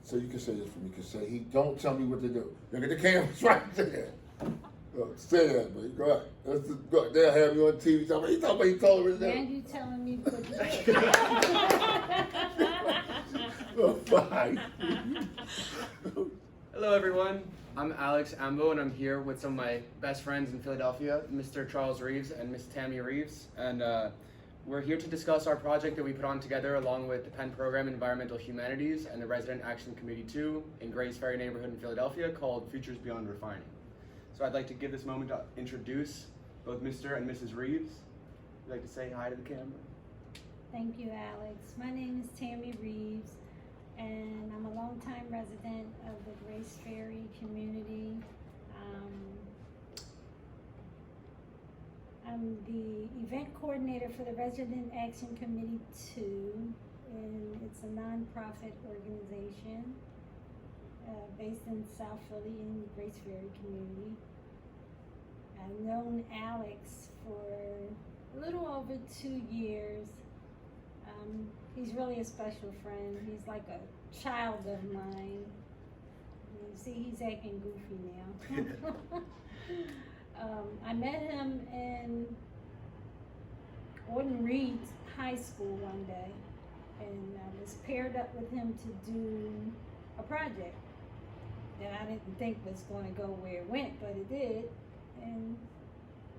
So you can say this for me. You can say, he don't tell me what to do. Look at the cameras right there. Say that, but go ahead. Go. They'll have you on TV talking about he told me to do. And you telling me what to do. Oh, fine. Hello everyone, I'm Alex Ambo and I'm here with some of my best friends in Philadelphia, Mr. Charles Reeves and Miss Tammy Reeves, and we're here to discuss our project that we put on together along with the Penn Program Environmental Humanities and the Resident Action Committee 2 in Grays Ferry neighborhood in Philadelphia called Futures Beyond Refining. So I'd like to give this moment to introduce both Mr. and Mrs. Reeves. Would you like to say hi to the camera? Thank you, Alex. My name is Tammy Reeves, and I'm a longtime resident of the Grays Ferry community. I'm the event coordinator for the Resident Action Committee 2, and it's a nonprofit organization based in South Philly in the Grays Ferry community. I've known Alex for a little over 2 years. He's really a special friend. He's like a child of mine. You see, he's acting goofy now. I met him in Orton Reed High School one day, and I was paired up with him to do a project that I didn't think was going to go where it went, but it did. And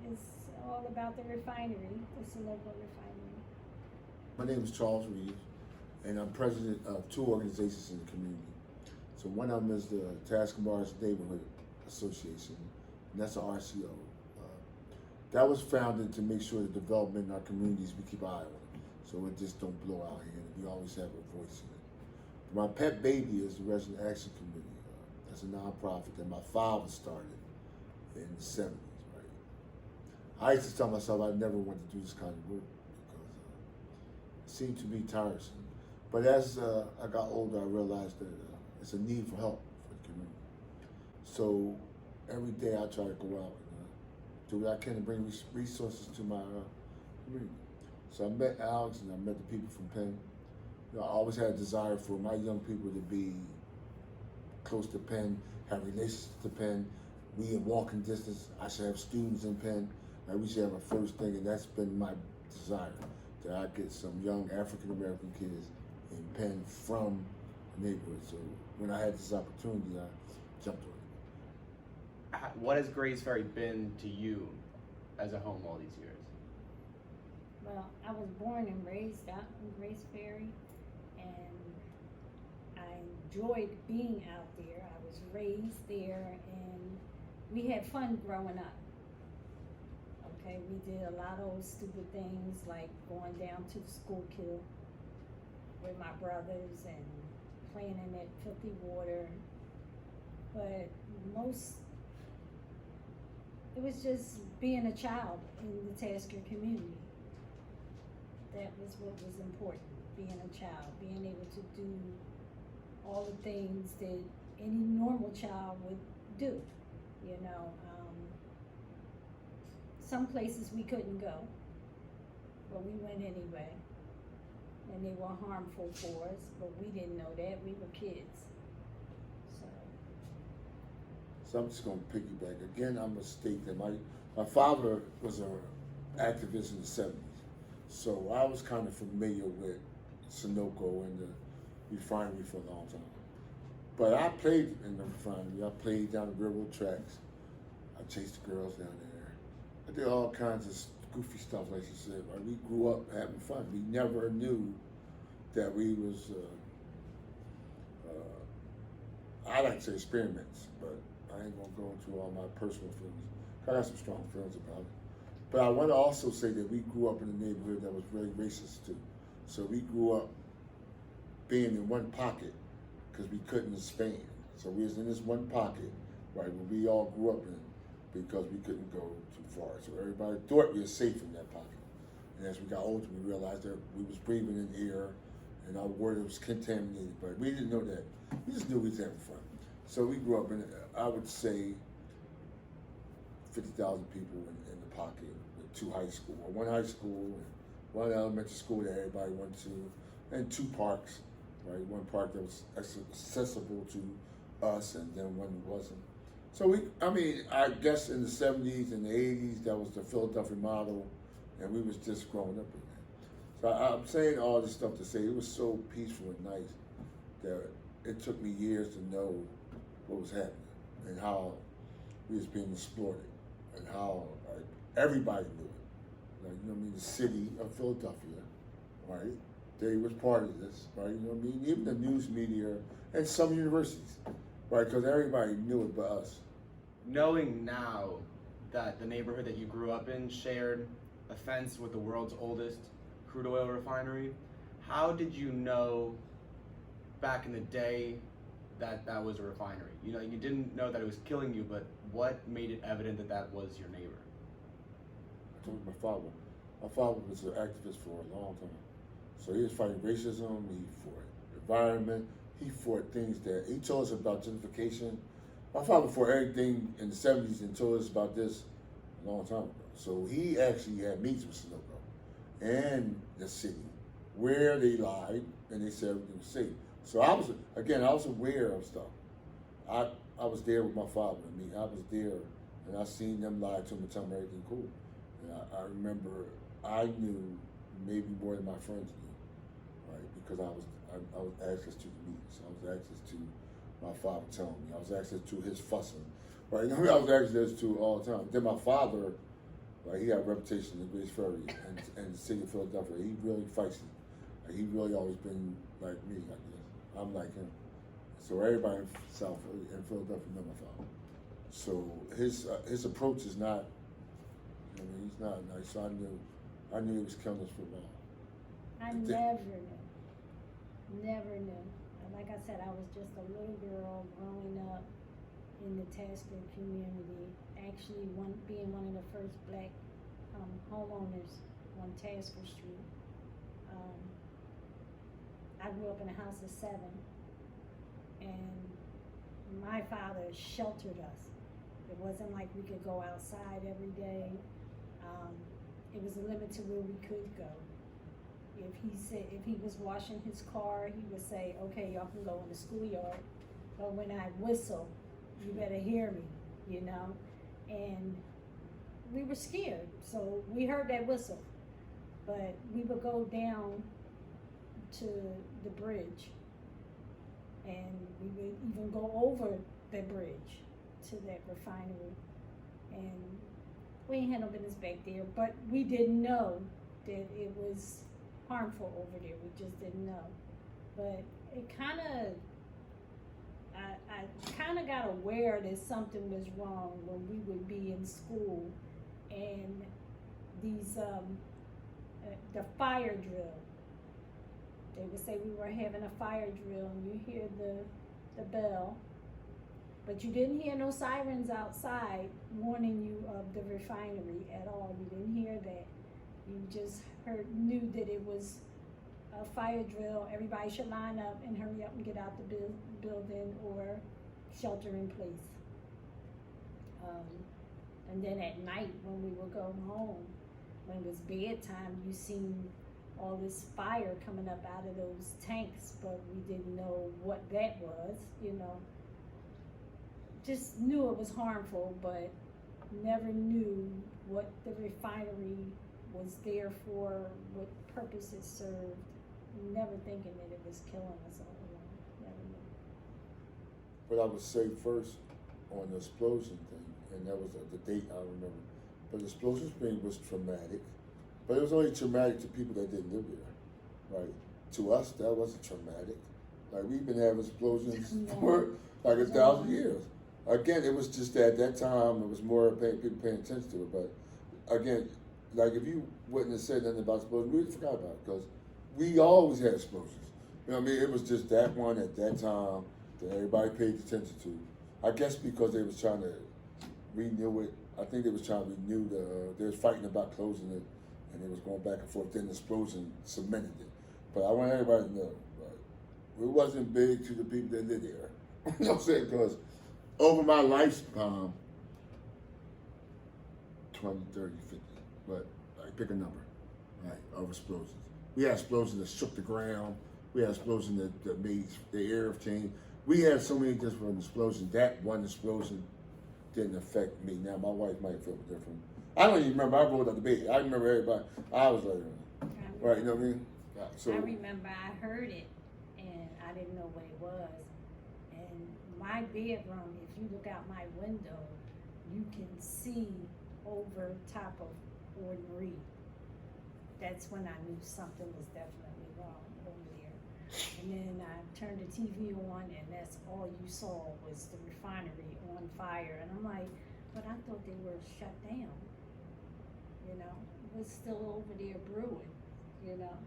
it's all about the refinery, the Sunoco refinery. My name is Charles Reeves, and I'm president of 2 organizations in the community. So one of them is the Task-Mars Neighborhood Association, and that's an RCO. That was founded to make sure the development in our communities, we keep an eye on it, so it just don't blow out here, and we always have a voice in it. My pet baby is the Resident Action Committee. That's a nonprofit that my father started in the 70s, right? I used to tell myself I never wanted to do this kind of work because it seemed to be tiresome. But as I got older, I realized that it's a need for help for the community. So every day I try to go out and do what I can to bring resources to my community. So I met Alex and I met the people from Penn. You know, I always had a desire for my young people to be close to Penn, have relations to Penn. We in walking distance. I should have students in Penn. Like we should have a first thing, and that's been my desire, that I get some young African American kids in Penn from the neighborhood. So when I had this opportunity, I jumped on it. What has Grays Ferry been to you as a home all these years? Well, I was born and raised out in Grays Ferry, and I enjoyed being out there. I was raised there, and we had fun growing up. Okay, we did a lot of old stupid things like going down to the Schuylkill with my brothers and playing in that filthy water. But it was just being a child in the Tasker community. That was what was important, being a child, being able to do all the things that any normal child would do, you know. Some places we couldn't go, but we went anyway. And they were harmful for us, but we didn't know that. We were kids. So I'm just going to piggyback. Again, I'm a state that my father was an activist in the 70s. So I was kind of familiar with Sunoco and the refinery for a long time. But I played in the refinery. I played down the railroad tracks. I chased the girls down there. I did all kinds of goofy stuff, like you said. Right? We grew up having fun. We never knew that we was, I like to say experiments, but I ain't gonna go into all my personal feelings. I got some strong feelings about it. But I want to also say that we grew up in a neighborhood that was very racist too. So we grew up being in one pocket because we couldn't expand. So we was in this one pocket, right, where we all grew up in because we couldn't go too far. So everybody thought we were safe in that pocket. And as we got older, we realized that we was breathing in air and our water was contaminated, but we didn't know that. We just knew we was having fun. So we grew up in, I would say, 50,000 people in the pocket with 2 high schools, one high school, and one elementary school that everybody went to, and 2 parks, right? One park that was accessible to us, and then one wasn't. So I guess in the 70s and the 80s, that was the Philadelphia model, and we was just growing up in that. So I'm saying all this stuff to say it was so peaceful and nice that it took me years to know what was happening and how we was being exploited and how everybody knew it. Like, the city of Philadelphia, right? They was part of this, right? Even the news media and some universities, right? Because everybody knew it but us. Knowing now that the neighborhood that you grew up in shared a fence with the world's oldest crude oil refinery, how did you know back in the day that that was a refinery? You didn't know that it was killing you, but what made it evident that that was your neighbor? I told my father. My father was an activist for a long time. So he was fighting racism, he fought environment, he fought things that, he told us about gentrification. My father fought everything in the 70s and told us about this a long time ago. So he actually had meetings with Sunoco and the city where they lied and they said everything was safe. So I was aware of stuff. I was there with my father. I was there and I seen them lie to him and tell him everything cool. And I remember I knew maybe more than my friends knew, right? Because I was access to the meetings. I was access to my father telling me. I was access to his fussing, right? I was access to all the time. Then my father, right? He had a reputation in Grace Ferry and the city of Philadelphia. He really feisty. Like, he really always been like me, I guess. I'm like him. So everybody in South in Philadelphia know my father. So his approach is not. He's not nice. So I knew he was killing us for a while. I never knew. And like I said, I was just a little girl growing up in the Tasker community. Actually, being one of the first black homeowners on Tasker Street. I grew up in a house of 7, and my father sheltered us. It wasn't like we could go outside every day. It was a limit to where we could go. If he was washing his car, he would say, okay, y'all can go in the schoolyard, but when I whistle, you better hear me, and we were scared, so we heard that whistle, but we would go down to the bridge, and we would even go over the bridge to that refinery, and we ain't had no business back there, but we didn't know that it was harmful over there. We just didn't know. But it I kind of got aware that something was wrong when we would be in school and these, the fire drill. They would say we were having a fire drill and you hear the bell, but you didn't hear no sirens outside warning you of the refinery at all. You didn't hear that. You just knew that it was a fire drill. Everybody should line up and hurry up and get out the building or shelter in place. And then at night when we would go home, when it was bedtime, you seen all this fire coming up out of those tanks, but we didn't know what that was, Just knew it was harmful, but never knew what the refinery was there for, what purpose it served. Never thinking that it was killing us all along. Never knew. But I would say first on the explosion thing, and that was the date I remember. But the explosion thing was traumatic, but it was only traumatic to people that didn't live there, right? To us, that wasn't traumatic. Like, we've been having explosions for like 1,000 years. Again, it was just that at that time, it was more people paying attention to it. But again, like, if you wouldn't have said nothing about explosions, we would have forgot about it, because we always had explosions. It was just that one at that time that everybody paid attention to. I guess because they was trying to renew it. I think they was trying to renew they was fighting about closing it, and they was going back and forth. Then the explosion cemented it. But I want everybody to know, right? It wasn't big to the people that lived there. You know what I'm saying? Because over my lifespan, 20, 30, 50, but like, pick a number, right, of explosions. We had explosions that shook the ground. We had explosion that made the air change. We had so many different explosions. That one explosion didn't affect me. Now my wife might feel different. I don't even remember. I rolled out the bed. I remember everybody. I was like, right, you know what I mean? So I remember I heard it and I didn't know what it was. And my bedroom, if you look out my window, you can see over top of Fort Reed. That's when I knew something was definitely wrong over there. And then I turned the TV on and that's all you saw was the refinery on fire. And I'm like, but I thought they were shut down. You know, it was still over there brewing, you know.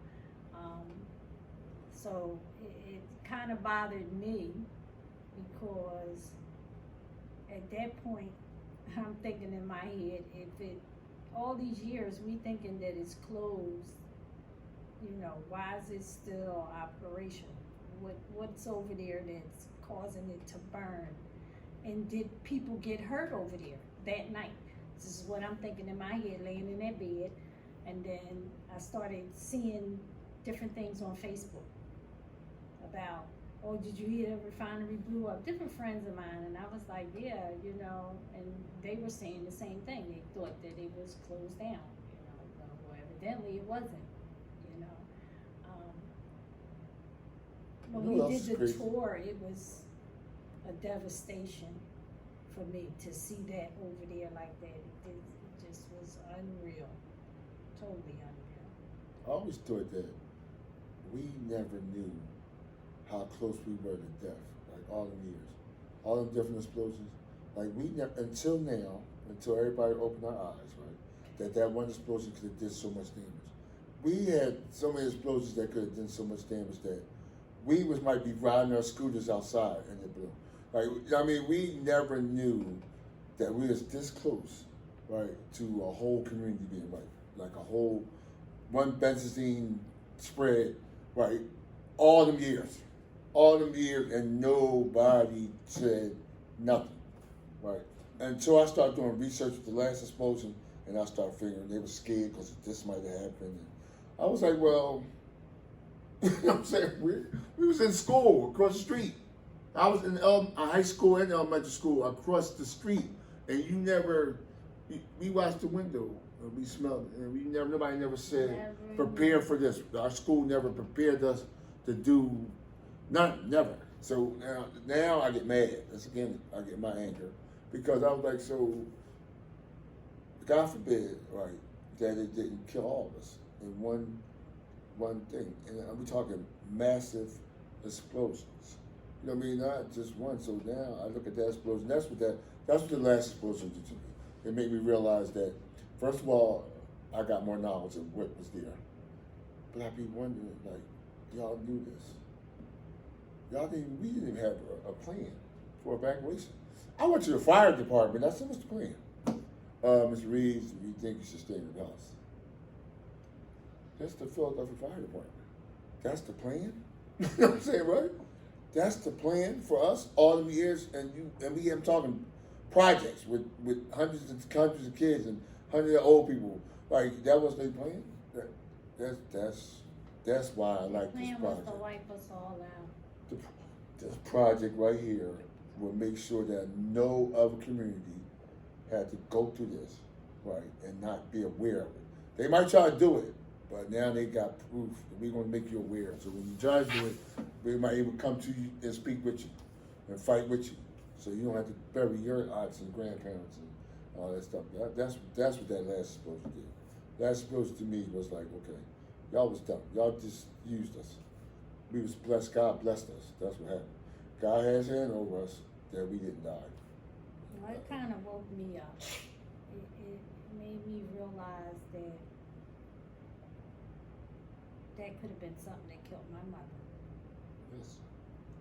So it kind of bothered me because at that point, I'm thinking in my head, if it, all these years, we thinking that it's closed, you know, why is it still operational? What's over there that's causing it to burn? And did people get hurt over there that night? This is what I'm thinking in my head, laying in that bed. And then I started seeing different things on Facebook about, oh, did you hear the refinery blew up? Different friends of mine, and I was like, yeah, you know, and they were saying the same thing. They thought that it was closed down, you know, well, evidently it wasn't, you know. When we did the tour, it was a devastation for me to see that over there like that. It just was unreal, totally unreal. I always thought that we never knew how close we were to death, like all them years, all them different explosions. Like we never, until now, until everybody opened our eyes, right, that one explosion could have did so much damage. We had so many explosions that could have done so much damage that we might be riding our scooters outside and it blew. Like, I mean, we never knew that we was this close, right, to a whole community being wiped, like a whole one benzene spread, right, all them years, and nobody said nothing, right? Until I started doing research with the last explosion, and I started figuring they were scared because this might have happened. And I was like, well, you know what I'm saying? We was in school across the street. I was in high school and elementary school across the street, and we watched the window and we smelled it, and nobody never said, prepare for this. Our school never prepared us to do never. So now I get mad. That's again, I get my anger because I was like, so God forbid, right, that it didn't kill all of us in one thing. And we're talking massive explosions. You know what I mean? Not just one. So now I look at that explosion. That's what the last explosion did to me. It made me realize that, first of all, I got more knowledge of what was there. But I'd be wondering, like, y'all knew this. We didn't even have a plan for evacuation. I went to the fire department. I said, what's the plan? Mr. Reeves, we think you should stay in the house. That's the Philadelphia Fire Department. That's the plan? You know what I'm saying, right? That's the plan for us all them years, and we am talking projects with hundreds of kids and hundreds of old people. Like that was their plan. That's why I like this project. The plan was to wipe us all out. This project right here will make sure that no other community had to go through this, right, and not be aware of it. They might try to do it, but now they got proof that we're going to make you aware. So when you try to do it, we might even come to you and speak with you and fight with you. So you don't have to bury your aunts and grandparents and all that stuff. That's what that last explosion did. Last explosion to me was like, okay, y'all was dumb. Y'all just used us. We was blessed. God blessed us. That's what happened. God has hand over us that we didn't die. Well, it kind of woke me up. It made me realize that could have been something that killed my mother. Yes.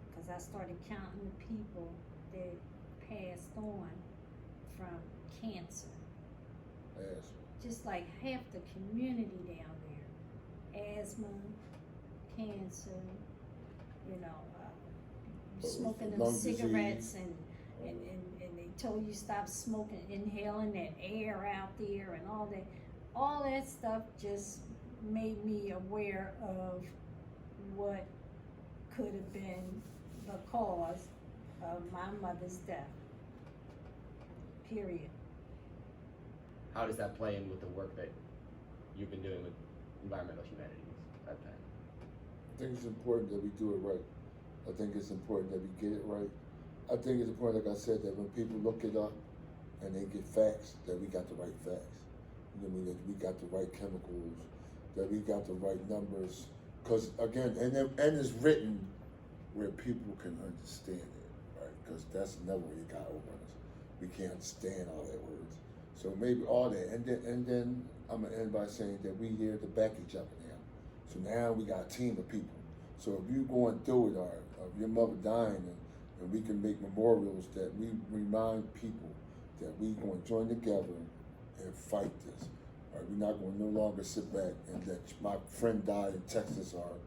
Because I started counting the people that passed on from cancer. Yes. Just like half the community down there. Asthma, cancer, you know, smoking them cigarettes and they told you stop smoking, inhaling that air out there and all that. All that stuff just made me aware of what could have been the cause of my mother's death. Period. How does that play in with the work that you've been doing with environmental humanities at Penn? I think it's important that we do it right. I think it's important that we get it right. I think it's important, like I said, that when people look it up and they get facts, that we got the right facts. You know what I mean? That we got the right chemicals, that we got the right numbers. Because again, and it's written where people can understand it, right? Because that's another way it got over us. We can't understand all that words. So maybe all that, and then I'm gonna end by saying that we here to back each other now. So now we got a team of people. So if you going through it, or your mother dying, and we can make memorials that we remind people that we going to join together and fight this. Right? We're not going to no longer sit back and that my friend died in Texas or,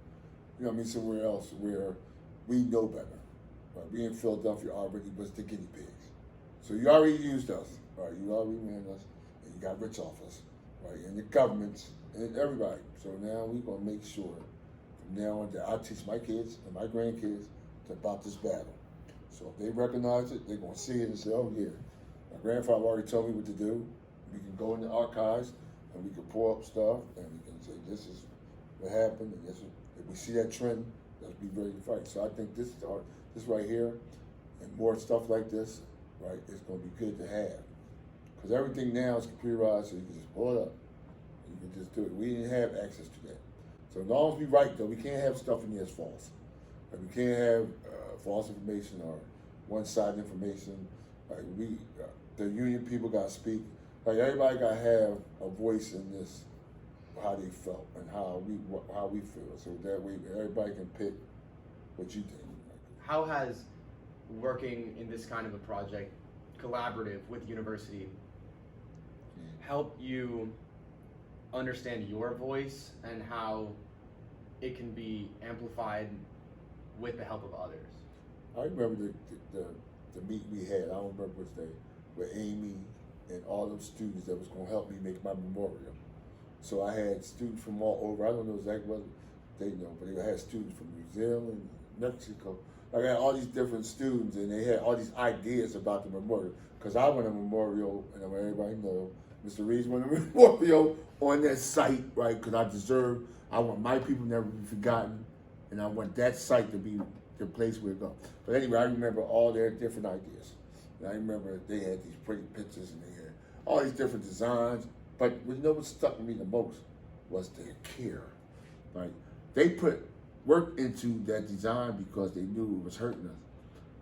you know what I mean, somewhere else where we know better. Right? We in Philadelphia already was the guinea pigs. So you already used us, right? You already ran us, and you got rich off us, right? And the governments and everybody. So now we're gonna make sure from now on that I teach my kids and my grandkids about this battle. So if they recognize it, they're gonna see it and say, oh yeah, my grandfather already told me what to do. We can go in the archives and we can pull up stuff and we can say this is what happened, and this is, if we see that trend, let's be ready to fight. So I think this right here and more stuff like this, right, it's going to be good to have. Because everything now is computerized, so you can just pull it up. You can just do it. We didn't have access to that. So as long as we write, though, we can't have stuff in here that's false. Like we can't have false information or one-sided information. Like the union people got to speak. Like everybody got to have a voice in this, how they felt and how we feel. So that way everybody can pick what you think. How has working in this kind of a project, collaborative with university, help you understand your voice and how it can be amplified with the help of others? I remember the meet we had, I don't remember which day, with Amy and all those students that was going to help me make my memorial. So I had students from all over, I don't know exactly what they know, but they had students from New Zealand, Mexico. I had all these different students, and they had all these ideas about the memorial. Because I want a memorial, and I want everybody to know, Mr. Reeves want a memorial on that site, right? Because I want my people never to be forgotten, and I want that site to be the place where it goes. But anyway, I remember all their different ideas. And I remember they had these pretty pictures, and they had all these different designs. But you know what stuck with me the most was their care, right? They put work into that design because they knew it was hurting us.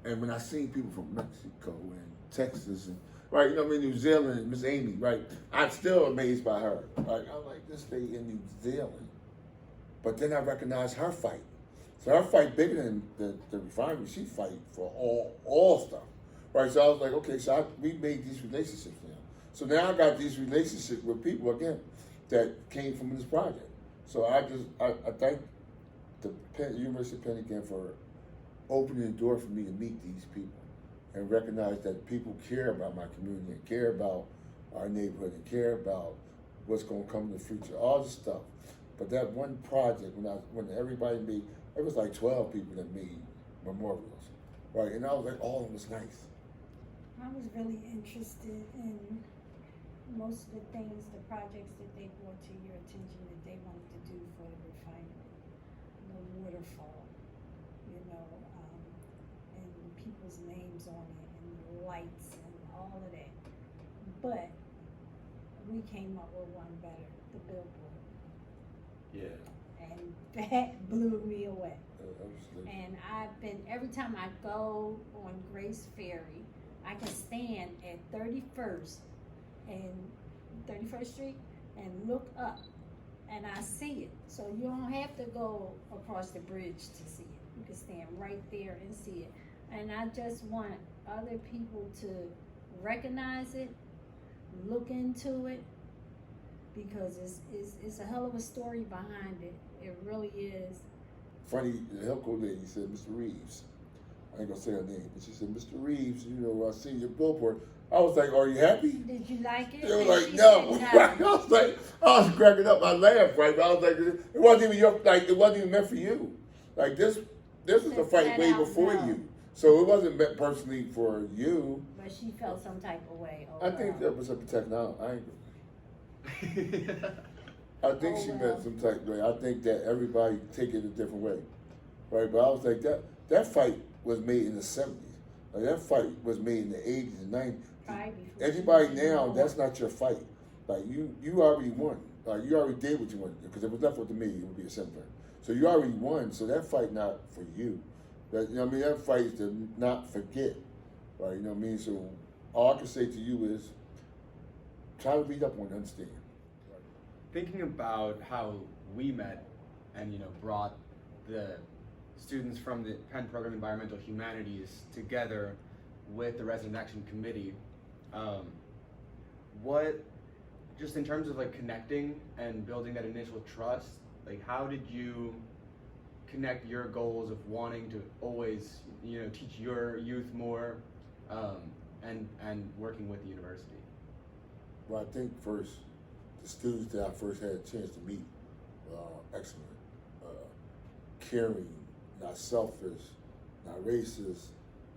And when I seen people from Mexico and Texas and, right, you know what I mean, New Zealand and Miss Amy, right, I'm still amazed by her. Right? I'm like, this lady in New Zealand. But then I recognized her fight. So her fight bigger than the refinery. She fight for all stuff. Right, so I was like, okay, so we made these relationships now. So now I got these relationships with people, again, that came from this project. So I thank the University of Penn again for opening the door for me to meet these people and recognize that people care about my community and care about our neighborhood and care about what's going to come in the future, all this stuff. But that one project, when everybody made, it was like 12 people that made memorials, right? And I was like, all of them was nice. I was really interested in most of the things, the projects that they brought to your attention that they wanted to do for the refinery. The waterfall, you know, and people's names on it, and the lights, and all of that. But we came up with one better, the billboard. Yeah. And that blew me away. Absolutely. And every time I go on Grace Ferry, I can stand at 31st and 31st Street and look up, and I see it. So you don't have to go across the bridge to see it. You can stand right there and see it. And I just want other people to recognize it, look into it, because it's a hell of a story behind it. It really is. Funny, the Helco lady said, Mr. Reeves. I ain't gonna say her name, but she said, Mr. Reeves, you know, I see your billboard. I was like, are you happy? Did you like it? They was And like, she no. said no. I was like, I was cracking up. I laughed, right? But I was like, it wasn't even it wasn't even meant for you. Like this this was a Just fight flat way out before no. you. So it wasn't meant personally for you. But she felt some type of way. Oh, I think well. that was a protect now. I think Oh, she well. meant some type of way. I think that everybody take it a different way. Right? But I was like that fight was made in the 70s. Like that fight was made in the 80s and 90s. Probably before Everybody she was even now, born. that's not your fight. Like you already won. Like you already did what you wanted. Because if it was left up to me, it would be a simple. So you already won. So that fight not for you. That, you know what I mean? That fight is to not forget. Right? You know what I mean? So all I can say to you is try to read up on it, understand. Thinking about how we met and brought the students from the Penn Program Environmental Humanities together with the Resident Action Committee, what, just in terms of like connecting and building that initial trust, like how did you connect your goals of wanting to always teach your youth more, and working with the university? Well, I think first, the students that I first had a chance to meet were excellent, caring, not selfish, not racist.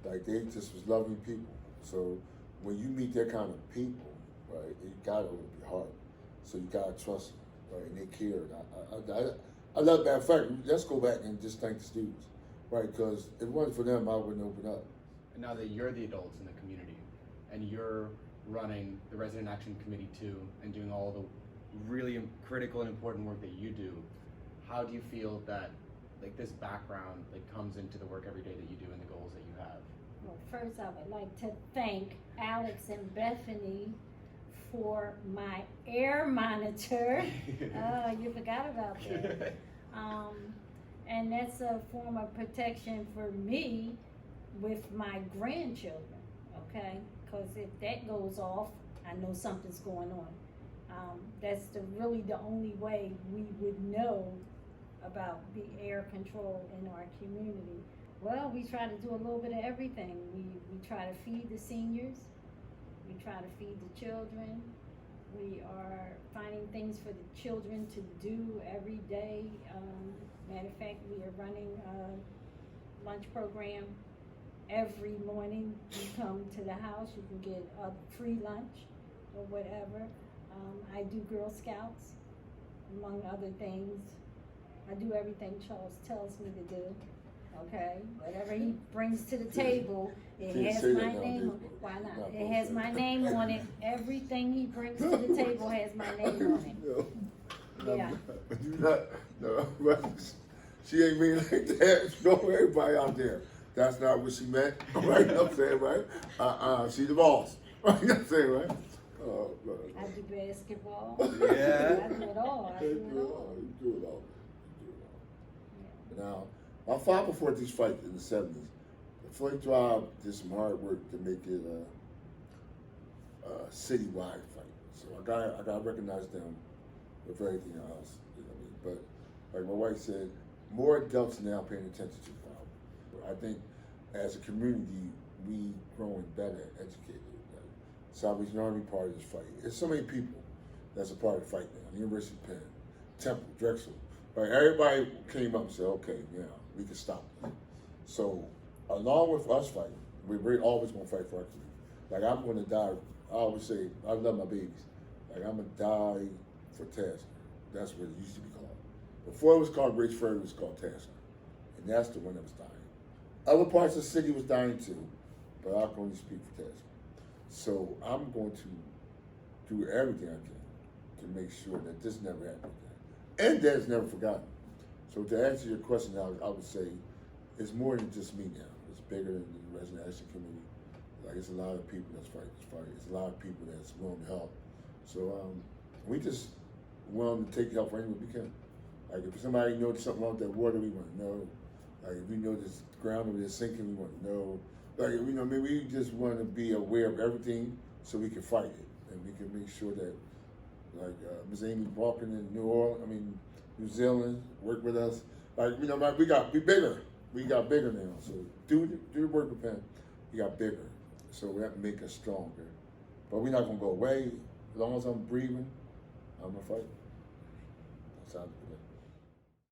Like they just was loving people. So when you meet that kind of people, right, you gotta open your heart. So you gotta trust them, right, and they cared. I love that fact. Let's go back and just thank the students, right? Because if it wasn't for them, I wouldn't open up. And now that you're the adults in the community and you're running the Resident Action Committee too and doing all the really critical and important work that you do, how do you feel that like this background like comes into the work every day that you do and the goals that you have? Well, first I would like to thank Alex and Bethany for my air monitor. You forgot about that. And that's a form of protection for me with my grandchildren, okay? Because if that goes off, I know something's going on. That's really the only way we would know about the air control in our community. Well, we try to do a little bit of everything. We try to feed the seniors. We try to feed the children. We are finding things for the children to do every day. Matter of fact, we are running a lunch program every morning. You come to the house, you can get a free lunch or whatever. I do Girl Scouts, among other things. I do everything Charles tells me to do. Okay, whatever he brings to the table, it Can't has say my that name. nowadays, Why not? Not It has supposed my to. name on it. Everything he brings to the table has my name on it. No, Yeah. no, she ain't mean like that. No, everybody out there. That's not what she meant. Right? You know what I'm saying, right? She's the boss. Right? You know what I'm saying, right? I do basketball. Yeah. I do it all. I do it all. You do it all. Now, my father fought this fight in the 70s. Before he drive, did some hard work to make it a citywide fight. So I gotta recognize them with everything else. You know what I mean? But like my wife said, more adults now paying attention to the problem. I think as a community, we growing better, educated. Salvation Army part of this fight. There's so many people that's a part of the fight now. University of Penn, Temple, Drexel. Right? Everybody came up and said, okay, yeah, we can stop this. So along with us fighting, we're always going to fight for our community. Like I'm going to die. I always say, I love my babies. Like I'm going to die for Tasker. That's what it used to be called. Before it was called Grace Ferry, it was called Tasker. And that's the one that was dying. Other parts of the city was dying too, but I can only speak for Tasker. So I'm going to do everything I can to make sure that this never happens again. And that it's never forgotten. So to answer your question, I would say it's more than just me now. It's bigger than the Resident Action Committee. Like it's a lot of people that's fighting this fight. It's a lot of people that's willing to help. So we just willing to take help for anyone we can. Like if somebody knows something wrong with that water, we want to know. Like if we know this ground over there sinking, we want to know. Like, you know, maybe we just want to be aware of everything so we can fight it. And we can make sure that, like, Ms. Amy Balkan in New Zealand, work with us. Like, you know, we bigger. We got bigger now. So do the work with Penn. We got bigger. So that make us stronger. But we're not going to go away. As long as I'm breathing, I'm going to fight. That's how